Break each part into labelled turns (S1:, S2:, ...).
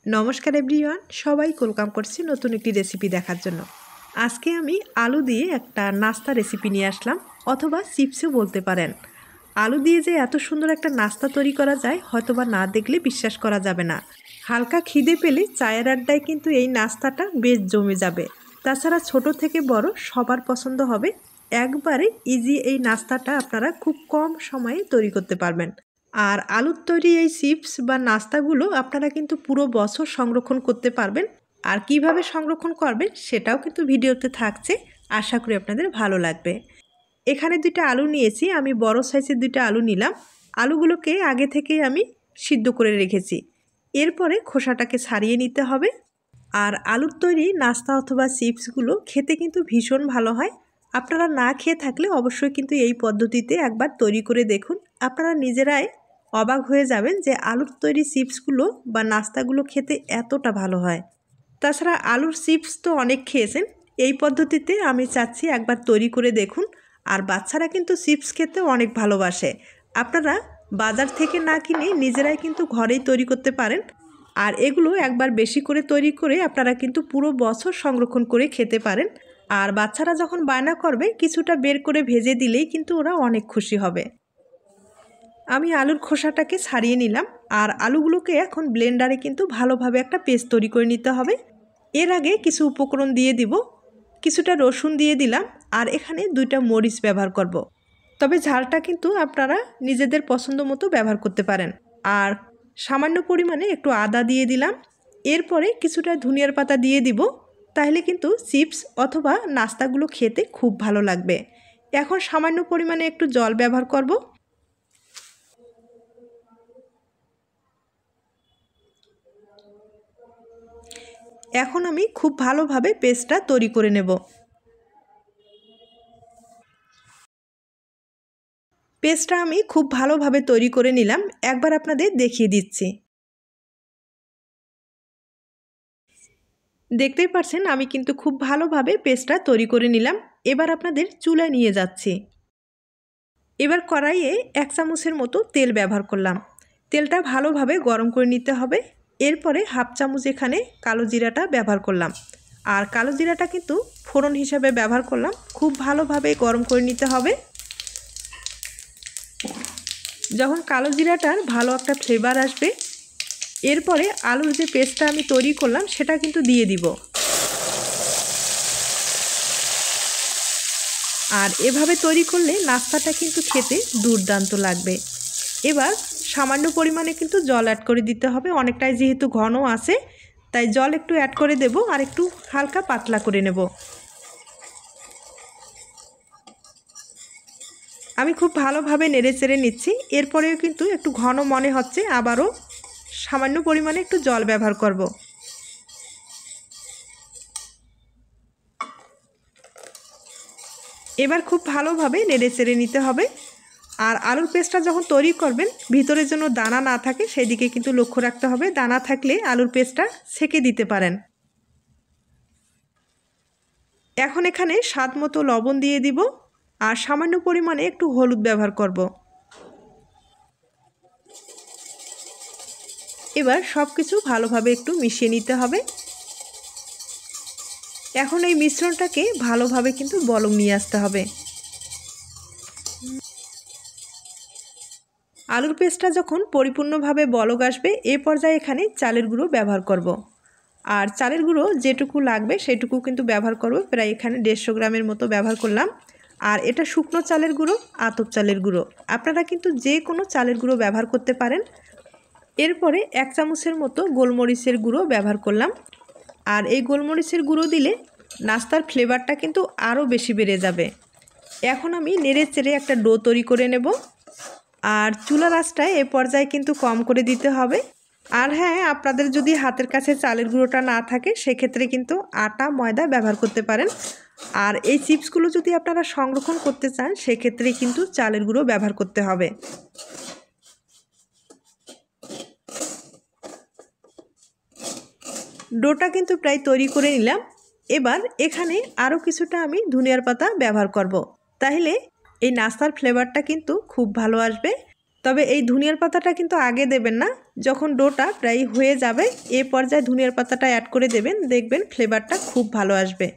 S1: নমস্কার এভরিওয়ান, সবাই ওয়েলকাম করছি নতুন একটি রেসিপি দেখার জন্য। আজকে আমি আলু দিয়ে একটা নাস্তা রেসিপি নিয়ে আসলাম, অথবা চিপসও বলতে পারেন। আলু দিয়ে যে এত সুন্দর একটা নাস্তা তৈরি করা যায় হয়তোবা না দেখলে বিশ্বাস করা যাবে না। হালকা খিদে পেলে চায়ের আড্ডায় কিন্তু এই নাস্তাটা বেশ জমে যাবে। তাছাড়া ছোট থেকে বড় সবার পছন্দ হবে। একবারে ইজি এই নাস্তাটা আপনারা খুব কম সময়ে তৈরি করতে পারবেন। আর আলুর তৈরি এই চিপস বা নাস্তাগুলো আপনারা কিন্তু পুরো বছর সংরক্ষণ করতে পারবেন। আর কিভাবে সংরক্ষণ করবেন সেটাও কিন্তু ভিডিওতে থাকছে, আশা করি আপনাদের ভালো লাগবে। এখানে দুইটা আলু নিয়েছি, আমি বড় সাইজের দুইটা আলু নিলাম। আলুগুলোকে আগে থেকেই আমি সিদ্ধ করে রেখেছি। এরপরে খোসাটাকে ছাড়িয়ে নিতে হবে। আর আলুর তৈরি নাস্তা অথবা চিপসগুলো খেতে কিন্তু ভীষণ ভালো হয়। আপনারা না খেয়ে থাকলে অবশ্যই কিন্তু এই পদ্ধতিতে একবার তৈরি করে দেখুন। আপনারা নিজেরাই অবাক হয়ে যাবেন যে আলুর তৈরি চিপসগুলো বা নাস্তাগুলো খেতে এতটা ভালো হয়। তাছাড়া আলুর চিপস তো অনেক খেয়েছেন, এই পদ্ধতিতে আমি চাচ্ছি একবার তৈরি করে দেখুন। আর বাচ্চারা কিন্তু চিপস খেতে অনেক ভালোবাসে। আপনারা বাজার থেকে না কিনে নিজেরাই কিন্তু ঘরেই তৈরি করতে পারেন। আর এগুলো একবার বেশি করে তৈরি করে আপনারা কিন্তু পুরো বছর সংরক্ষণ করে খেতে পারেন। আর বাচ্চারা যখন বায়না করবে কিছুটা বের করে ভেজে দিলেই কিন্তু ওরা অনেক খুশি হবে। আমি আলুর খোসাটাকে ছাড়িয়ে নিলাম। আর আলুগুলোকে এখন ব্লেন্ডারে কিন্তু ভালোভাবে একটা পেস্ট তৈরি করে নিতে হবে। এর আগে কিছু উপকরণ দিয়ে দিব। কিছুটা রসুন দিয়ে দিলাম, আর এখানে 2টা মরিচ ব্যবহার করব। তবে ঝালটা কিন্তু আপনারা নিজেদের পছন্দ মতো ব্যবহার করতে পারেন। আর সামান্য পরিমাণে একটু আদা দিয়ে দিলাম। এরপরে কিছুটা ধনিয়ার পাতা দিয়ে দিব। তাহলে কিন্তু চিপস অথবা নাস্তাগুলো খেতে খুব ভালো লাগবে। এখন সামান্য পরিমাণে একটু জল ব্যবহার করব। এখন আমি খুব ভালোভাবে পেস্টটা তৈরি করে নেব। পেস্টটা আমি খুব ভালোভাবে তৈরি করে নিলাম, একবার আপনাদের দেখিয়ে দিচ্ছি। দেখতেই পাচ্ছেন আমি কিন্তু খুব ভালোভাবে পেস্টটা তৈরি করে নিলাম। এবার আপনাদের চুলায় নিয়ে যাচ্ছি। এবার কড়াইয়ে 1 চামচের মতো তেল ব্যবহার করলাম। তেলটা ভালোভাবে গরম করে নিতে হবে। এরপরে হাফ চামচ এখানে কালো জিরাটা ব্যবহার করলাম। আর কালো জিরাটা কিন্তু ফোড়ন হিসাবে ব্যবহার করলাম। খুব ভালোভাবে গরম করে নিতে হবে। যখন কালো জিরাটার ভালো একটা ফ্লেভার আসবে, এরপরে আলুর যে পেস্টটা আমি তৈরি করলাম সেটা কিন্তু দিয়ে দিব। আর এভাবে তৈরি করলে নাস্তাটা কিন্তু খেতে দুর্দান্ত লাগবে। এবার সামান্য পরিমাণে কিন্তু জল অ্যাড করে দিতে হবে। অনেকটাই যেহেতু ঘন আছে, তাই জল একটু অ্যাড করে দেব আর একটু হালকা পাতলা করে নেব। আমি খুব ভালোভাবে নেড়ে চেড়ে নিচ্ছি। এরপরেও কিন্তু একটু ঘন মনে হচ্ছে, আবারও সামান্য পরিমাণে একটু জল ব্যবহার করব। এবার খুব ভালোভাবে নেড়ে চেড়ে নিতে হবে। আর আলুর পেস্টটা যখন তৈরি করবেন ভিতরে যেন দানা না থাকে সেই দিকে কিন্তু লক্ষ্য রাখতে হবে। দানা থাকলে আলুর পেস্টটা ছেঁকে দিতে পারেন। এখন এখানে স্বাদ মতো লবণ দিয়ে দিব, আর সামান্য পরিমাণে একটু হলুদ ব্যবহার করব। এবার সব কিছু ভালোভাবে একটু মিশিয়ে নিতে হবে। এখন এই মিশ্রণটাকে ভালোভাবে কিন্তু বলক নিয়ে আসতে হবে। আলুর পেস্টটা যখন পরিপূর্ণভাবে বলক আসবে এ পর্যায়ে এখানে চালের গুঁড়ো ব্যবহার করব। আর চালের গুঁড়ো যেটুকু লাগবে সেটুকু কিন্তু ব্যবহার করব। প্রায় এখানে 150 গ্রামের মতো ব্যবহার করলাম। আর এটা শুকনো চালের গুঁড়ো, আতপ চালের গুঁড়ো, আপনারা কিন্তু যে কোনো চালের গুঁড়ো ব্যবহার করতে পারেন। এরপরে 1 চামচের মতো গোলমরিচের গুঁড়ো ব্যবহার করলাম। আর এই গোলমরিচের গুঁড়ো দিলে নাস্তার ফ্লেভারটা কিন্তু আরও বেশি বেড়ে যাবে। এখন আমি নেড়ে চেড়ে একটা ডো তৈরি করে নেব। আর চুলার আঁচটায় এ পর্যায়ে কিন্তু কম করে দিতে হবে। আর হ্যাঁ, আপনাদের যদি হাতের কাছে চালের গুঁড়োটা না থাকে সেক্ষেত্রে কিন্তু আটা ময়দা ব্যবহার করতে পারেন। আর এই চিপসগুলো যদি আপনারা সংরক্ষণ করতে চান সেক্ষেত্রে কিন্তু চালের গুঁড়ো ব্যবহার করতে হবে। ডোটা কিন্তু প্রায় তৈরি করে নিলাম। এবার এখানে আরও কিছুটা আমি ধনিয়ার পাতা ব্যবহার করব। তাহলে এই নাস্তার ফ্লেভারটা কিন্তু খুব ভালো আসবে। তবে এই ধনিয়ার পাতাটা কিন্তু আগে দেবেন না, যখন ডোটা প্রায় হয়ে যাবে এ পর্যায়ে ধনিয়ার পাতাটা অ্যাড করে দেবেন, দেখবেন ফ্লেভারটা খুব ভালো আসবে।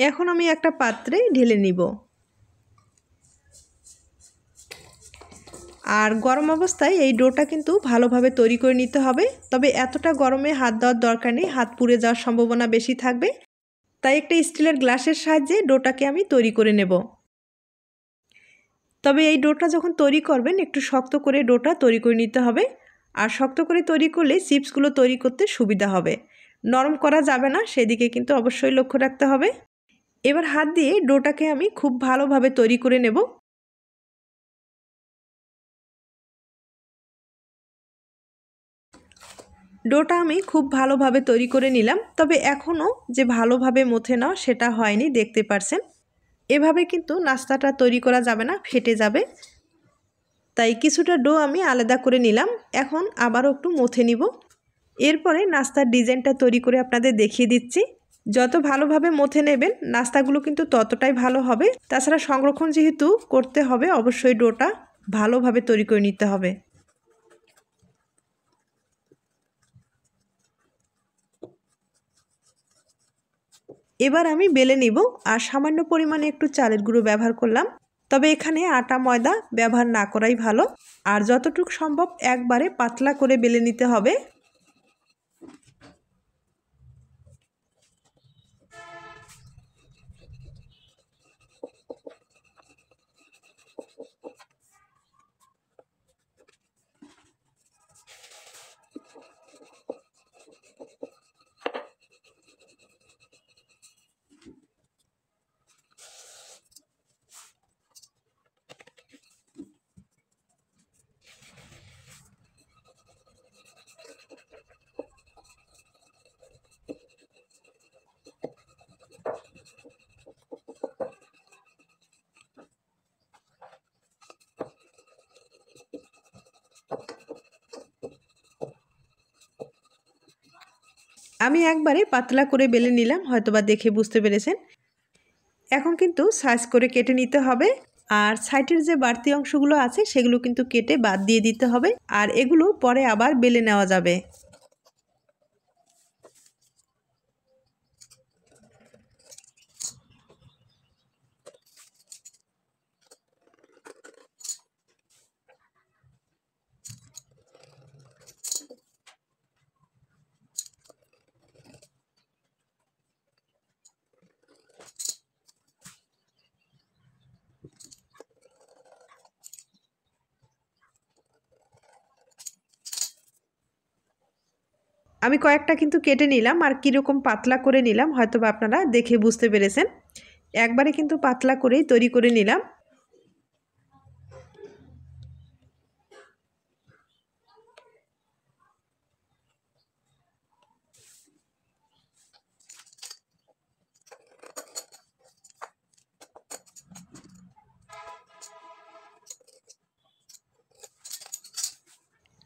S1: এখন আমি একটা পাত্রে ঢেলে নিব। আর গরম অবস্থায় এই ডোটা কিন্তু ভালোভাবে তৈরি করে নিতে হবে। তবে এতটা গরমে হাত দেওয়ার দরকার নেই, হাত পুড়ে যাওয়ার সম্ভাবনা বেশি থাকবে। তাই একটা স্টিলের গ্লাসের সাহায্যে ডোটাকে আমি তৈরি করে নেব। তবে এই ডোটা যখন তৈরি করবেন একটু শক্ত করে ডোটা তৈরি করে নিতে হবে। আর শক্ত করে তৈরি করলে চিপসগুলো তৈরি করতে সুবিধা হবে। নরম করা যাবে না, সেদিকে কিন্তু অবশ্যই লক্ষ্য রাখতে হবে। এবার হাত দিয়ে ডোটাকে আমি খুব ভালোভাবে তৈরি করে নেব। ডোটা আমি খুব ভালোভাবে তৈরি করে নিলাম। তবে এখনও যে ভালোভাবে মথে নাও সেটা হয়নি, দেখতে পারছেন। এভাবে কিন্তু নাস্তাটা তৈরি করা যাবে না, ফেটে যাবে। তাই কিছুটা ডো আমি আলাদা করে নিলাম। এখন আবারও একটু মথে নিব। এরপরে নাস্তার ডিজাইনটা তৈরি করে আপনাদের দেখিয়ে দিচ্ছি। যত ভালোভাবে মথে নেবেন নাস্তাগুলো কিন্তু ততটাই ভালো হবে। তাছাড়া সংরক্ষণ যেহেতু করতে হবে, অবশ্যই ডোটা ভালোভাবে তৈরি করে নিতে হবে। এবার আমি বেলে নিব। আর সামান্য পরিমাণে একটু চালের গুঁড়ো ব্যবহার করলাম। তবে এখানে আটা ময়দা ব্যবহার না করাই ভালো। আর যতটুকু সম্ভব একবারে পাতলা করে বেলে নিতে হবে। আমি একবারে পাতলা করে বেলে নিলাম, হয়তোবা দেখে বুঝতে পেরেছেন। এখন কিন্তু সাইজ করে কেটে নিতে হবে। আর সাইডের যে বাড়তি অংশগুলো আছে সেগুলো কিন্তু কেটে বাদ দিয়ে দিতে হবে। আর এগুলো পরে আবার বেলে নেওয়া যাবে। আমি কয়েকটা কিন্তু কেটে নিলাম। আর কীরকম পাতলা করে নিলাম হয়তোবা আপনারা দেখে বুঝতে পেরেছেন। একবারে কিন্তু পাতলা করেই তৈরি করে নিলাম।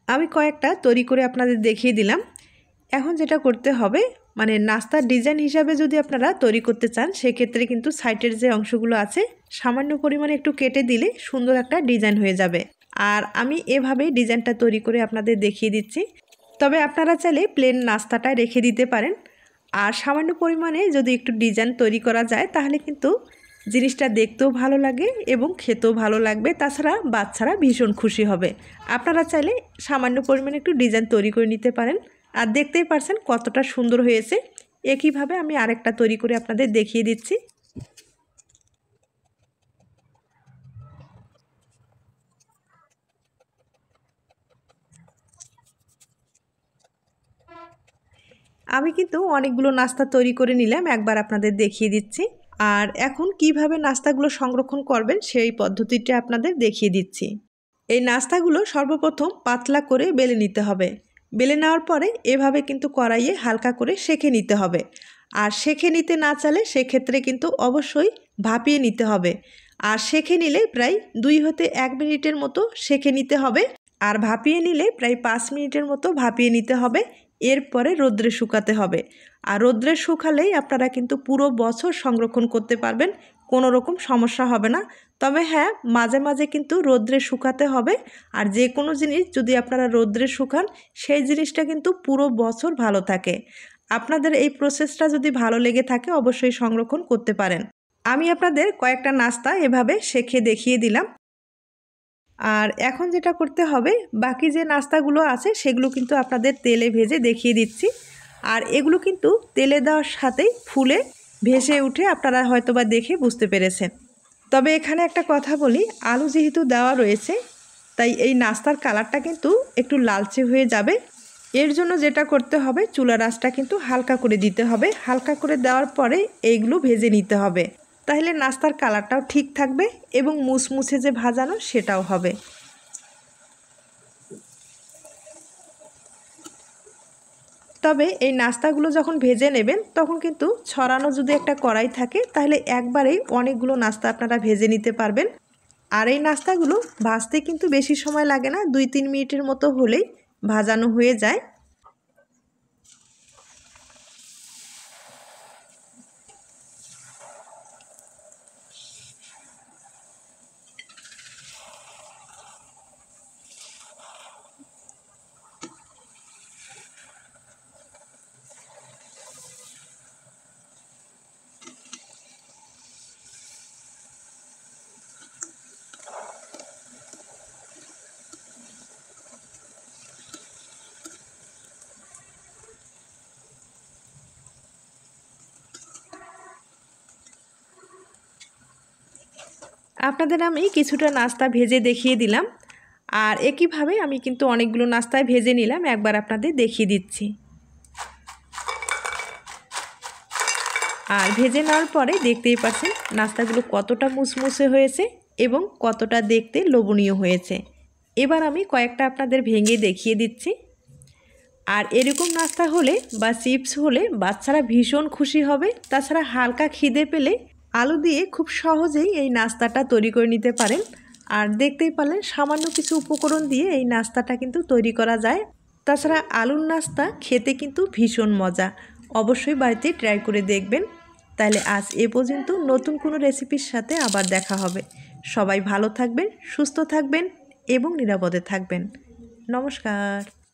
S1: আমি কয়েকটা তৈরি করে আপনাদের দেখিয়ে দিলাম। এখন যেটা করতে হবে, মানে নাস্তার ডিজাইন হিসাবে যদি আপনারা তৈরি করতে চান সেক্ষেত্রে কিন্তু সাইডের যে অংশগুলো আছে সামান্য পরিমাণে একটু কেটে দিলে সুন্দর একটা ডিজাইন হয়ে যাবে। আর আমি এভাবেই ডিজাইনটা তৈরি করে আপনাদের দেখিয়ে দিচ্ছি। তবে আপনারা চাইলে প্লেন নাস্তাটা রেখে দিতে পারেন। আর সামান্য পরিমাণে যদি একটু ডিজাইন তৈরি করা যায় তাহলে কিন্তু জিনিসটা দেখতেও ভালো লাগে এবং খেতেও ভালো লাগবে। তাছাড়া বাচ্চারা ভীষণ খুশি হবে। আপনারা চাইলে সামান্য পরিমাণে একটু ডিজাইন তৈরি করে নিতে পারেন। আর দেখতেই পারছেন কতটা সুন্দর হয়েছে। একইভাবে আমি আরেকটা তৈরি করে আপনাদের দেখিয়ে দিচ্ছি। আমি কিন্তু অনেকগুলো নাস্তা তৈরি করে নিলাম, একবার আপনাদের দেখিয়ে দিচ্ছি। আর এখন কিভাবে নাস্তাগুলো সংরক্ষণ করবেন সেই পদ্ধতিটা আপনাদের দেখিয়ে দিচ্ছি। এই নাস্তাগুলো সর্বপ্রথম পাতলা করে বেলে নিতে হবে। বেলে নেওয়ার পরে এভাবে কিন্তু কড়াইয়ে হালকা করে সেঁকে নিতে হবে। আর সেঁকে নিতে না চাইলে সেক্ষেত্রে কিন্তু অবশ্যই ভাপিয়ে নিতে হবে। আর সেঁকে নিলে প্রায় 2 হতে 1 মিনিটের মতো সেঁকে নিতে হবে। আর ভাপিয়ে নিলে প্রায় 5 মিনিটের মতো ভাপিয়ে নিতে হবে। এরপরে রোদ্রে শুকাতে হবে। আর রোদ্রে শুকালেই আপনারা কিন্তু পুরো বছর সংরক্ষণ করতে পারবেন, কোনো রকম সমস্যা হবে না। তবে হ্যাঁ, মাঝে মাঝে কিন্তু রোদ্রে শুকাতে হবে। আর যে কোনো জিনিস যদি আপনারা রোদ্রে শুকান সেই জিনিসটা কিন্তু পুরো বছর ভালো থাকে। আপনাদের এই প্রসেসটা যদি ভালো লেগে থাকে অবশ্যই সংরক্ষণ করতে পারেন। আমি আপনাদের কয়েকটা নাস্তা এভাবে শেখে দেখিয়ে দিলাম। আর এখন যেটা করতে হবে, বাকি যে নাস্তাগুলো আছে সেগুলো কিন্তু আপনাদের তেলে ভেজে দেখিয়ে দিচ্ছি। আর এগুলো কিন্তু তেলে দেওয়ার সাথেই ফুলে ভেসে উঠে, আপনারা হয়তোবা দেখে বুঝতে পেরেছেন। তবে এখানে একটা কথা বলি, আলু যেহেতু দেওয়া রয়েছে তাই এই নাস্তার কালারটা কিন্তু একটু লালচে হয়ে যাবে। এর জন্য যেটা করতে হবে, চুলার আঁচটা কিন্তু হালকা করে দিতে হবে। হালকা করে দেওয়ার পরে এইগুলো ভেজে নিতে হবে, তাহলে নাস্তার কালারটাও ঠিক থাকবে এবং মুসমুসে যে ভাজানো সেটাও হবে। তবে এই নাস্তাগুলো যখন ভেজে নেবেন তখন কিন্তু ছড়ানো যদি একটা কড়াই থাকে তাহলে একবারেই অনেকগুলো নাস্তা আপনারা ভেজে নিতে পারবেন। আর এই নাস্তাগুলো ভাজতে কিন্তু বেশি সময় লাগে না, 2-3 মিনিটের মতো হলেই ভাজানো হয়ে যায়। আপনাদের আমি কিছুটা নাস্তা ভেজে দেখিয়ে দিলাম। আর একইভাবে আমি কিন্তু অনেকগুলো নাস্তায় ভেজে নিলাম, একবার আপনাদের দেখিয়ে দিচ্ছি। আর ভেজে নেওয়ার পরে দেখতেই পাচ্ছেন নাস্তাগুলো কতটা মুসমুসে হয়েছে এবং কতটা দেখতে লোভনীয় হয়েছে। এবার আমি কয়েকটা আপনাদের ভেঙে দেখিয়ে দিচ্ছি। আর এরকম নাস্তা হলে বা চিপস হলে বাচ্চারা ভীষণ খুশি হবে। তাছাড়া হালকা খিদে পেলে আলু দিয়ে খুব সহজেই এই নাস্তাটা তৈরি করে নিতে পারেন। আর দেখতেই পারলেন সামান্য কিছু উপকরণ দিয়ে এই নাস্তাটা কিন্তু তৈরি করা যায়। তাছাড়া আলুর নাস্তা খেতে কিন্তু ভীষণ মজা, অবশ্যই বাড়িতে ট্রাই করে দেখবেন। তাহলে আজ এ পর্যন্ত, নতুন কোনো রেসিপির সাথে আবার দেখা হবে। সবাই ভালো থাকবেন, সুস্থ থাকবেন এবং নিরাপদে থাকবেন। নমস্কার।